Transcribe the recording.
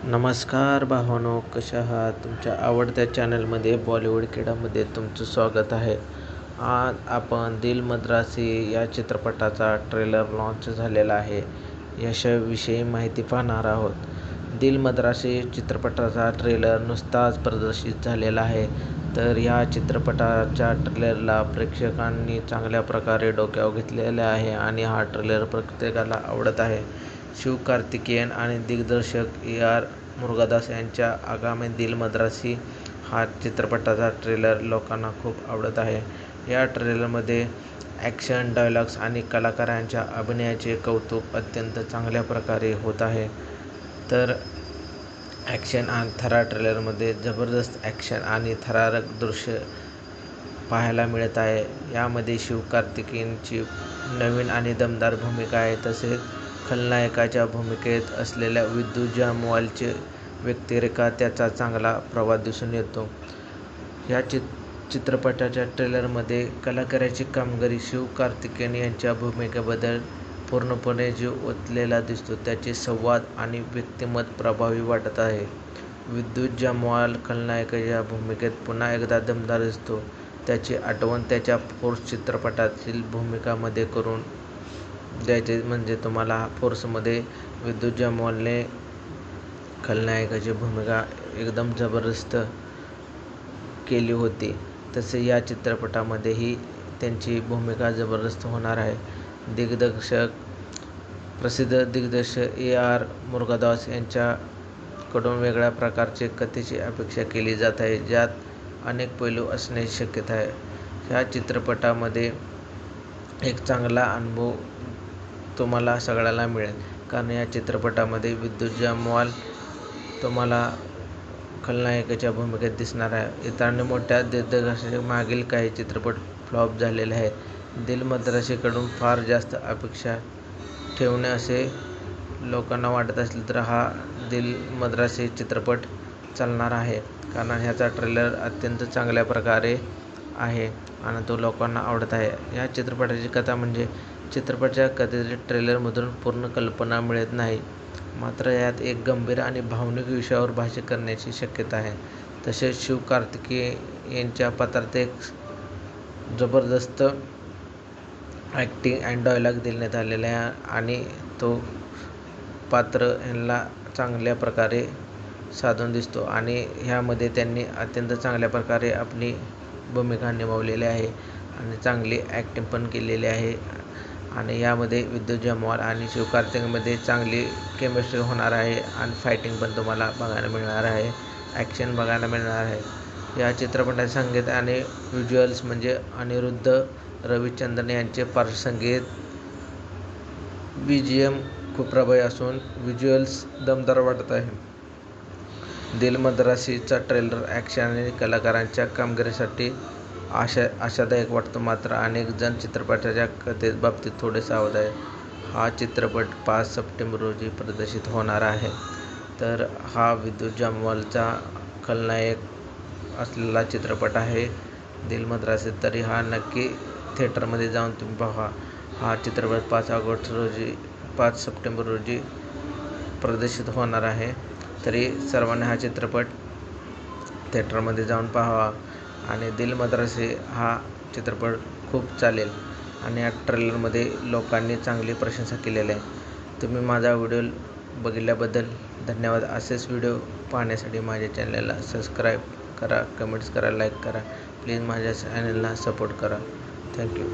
नमस्कार भावांनो, कशा आहात? तुमच्या आवडत्या चॅनलमध्ये बॉलिवूड किडामध्ये तुमचं स्वागत आहे. आज आपण दिल मद्रासी या चित्रपटाचा ट्रेलर लॉन्च झालेला आहे. याविषयी माहिती पाहणार आहोत. दिल मद्रासी चित्रपटाचा ट्रेलर नुकताच प्रदर्शित झालेला आहे. तर या चित्रपटाच्या ट्रेलरला प्रेक्षकांनी चांगल्या प्रकारे डोक्यावर घेतलेले आहे आणि हा ट्रेलर प्रत्येकाला आवडत आहे. शिवकार्तिकेयन आणि दिग्दर्शक AR मुरुगदास यांच्या आगामी दिल मद्रासी हा चित्रपटाचा ट्रेलर लोकांना खूप आवडत आहे. या ट्रेलरमध्ये ॲक्शन, डायलॉग्स आणि कलाकारांच्या अभिनयाचे कौतुक अत्यंत चांगल्या प्रकारे होत आहे. तर ॲक्शन आणि थरार ट्रेलरमध्ये जबरदस्त ॲक्शन आणि थरारक दृश्य पाहायला मिळत आहे. यामध्ये शिवकार्तिकेयनची नवीन आणि दमदार भूमिका आहे. तसेच खलनायकाच्या भूमिकेत असलेल्या विद्यू जामवालचे व्यक्तिरेखा त्याचा चांगला प्रभाव दिसून येतो. या चित्रपटाच्या ट्रेलरमध्ये कलाकाराची कामगिरी शिवकार्तिकेयन यांच्या भूमिकेबद्दल पूर्णपणे जीव ओतलेला दिसतो. त्याचे संवाद आणि व्यक्तिमत्व प्रभावी वाटत आहे. विद्यू जामवाल खलनायकाच्या भूमिकेत पुन्हा एकदा दमदार दिसतो. त्याची आठवण त्याच्या फोर्स चित्रपटातील भूमिकामध्ये करून द्यायचे म्हणजे तुम्हाला फोर्समध्ये विद्यू जामवालने खलनायकाची भूमिका एकदम जबरदस्त केली होती. तसे या चित्रपटामध्येही त्यांची भूमिका जबरदस्त होणार आहे. प्रसिद्ध दिग्दर्शक AR मुरुगदास यांच्याकडून वेगळ्या प्रकारचे कथेची अपेक्षा केली जात आहे, ज्यात अनेक पैलू असण्याची शक्यता आहे. ह्या चित्रपटामध्ये एक चांगला अनुभव तुम्हाला सगळ्याला मिळेल, कारण या चित्रपटामध्ये विद्यू जामवाल तुम्हाला खलनायकाच्या भूमिकेत दिसणार आहे. इतरांनी मोठ्या दिग्दर्शकांचे मागील काही चित्रपट फ्लॉप झालेले आहेत. दिल मद्रासीकडून फार जास्त अपेक्षा ठेवणे असे लोकांना वाटत असले तर हा दिल मद्रासी चित्रपट चालणार आहे, कारण ह्याचा ट्रेलर अत्यंत चांगल्या प्रकारे आहे आणि तो लोकांना आवडत आहे. या चित्रपटाची कथा म्हणजे चित्रपटाच्या कथेतील ट्रेलरमधून पूर्ण कल्पना मिळत नाही, मात्र यात एक गंभीर आणि भावनिक विषयावर भाष्य करण्याची शक्यता आहे. तसेच शिवकार्तिकेयन यांच्या पात्रात एक जबरदस्त ॲक्टिंग आणि डायलॉग देण्यात आलेले आहे आणि तो पात्र ह्यांना चांगल्या प्रकारे साधून दिसतो आणि ह्यामध्ये त्यांनी अत्यंत चांगल्या प्रकारे आपली भूमिका निभावलेली आहे आणि चांगली ॲक्टिंग पण केलेली आहे. आणि यामध्ये विद्यू जामवाल आणि शिवकार्तिकेयनमध्ये चांगली केमिस्ट्री होणार आहे आणि फायटिंग पण तुम्हाला बघायला मिळणार आहे, ॲक्शन बघायला मिळणार आहे. या चित्रपटाचे संगीत आणि व्हिज्युअल्स म्हणजे अनिरुद्ध रविचंद्रन यांचे पार्श्वसंगीत, BGM खूप प्रभावी असून व्हिज्युअल्स दमदार वाटत आहे. दिल मद्रासीचा ट्रेलर ॲक्शन आणि कलाकारांच्या कामगिरीसाठी आशादायक वाटतो, मात्र अनेक जण चित्रपटाच्या कथेबाबतीत थोडे सावध आहेत. हा चित्रपट 5 सप्टेंबर रोजी प्रदर्शित होणार आहे. तर हा विद्यू जामवालचा खलनायक असलेला चित्रपट आहे दिल मद्रासी. तरी हा नक्की थिएटरमध्ये जाऊन तुम्ही पहा. हा चित्रपट 5 सप्टेंबर रोजी प्रदर्शित होणार आहे. तरी सर्वांनी हा चित्रपट थिएटरमध्ये जाऊन पाहावा आणि दिल मद्रासी हा चित्रपट खूप चालेल आणि या ट्रेलरमध्ये लोकांनी चांगली प्रशंसा केलेली आहे. तुम्ही माझा व्हिडिओ बघितल्याबद्दल धन्यवाद. असेच व्हिडिओ पाहण्यासाठी माझ्या चॅनलला सबस्क्राईब करा, कमेंट्स करा, लाईक करा. प्लीज माझ्या चॅनलला सपोर्ट करा. थँक्यू.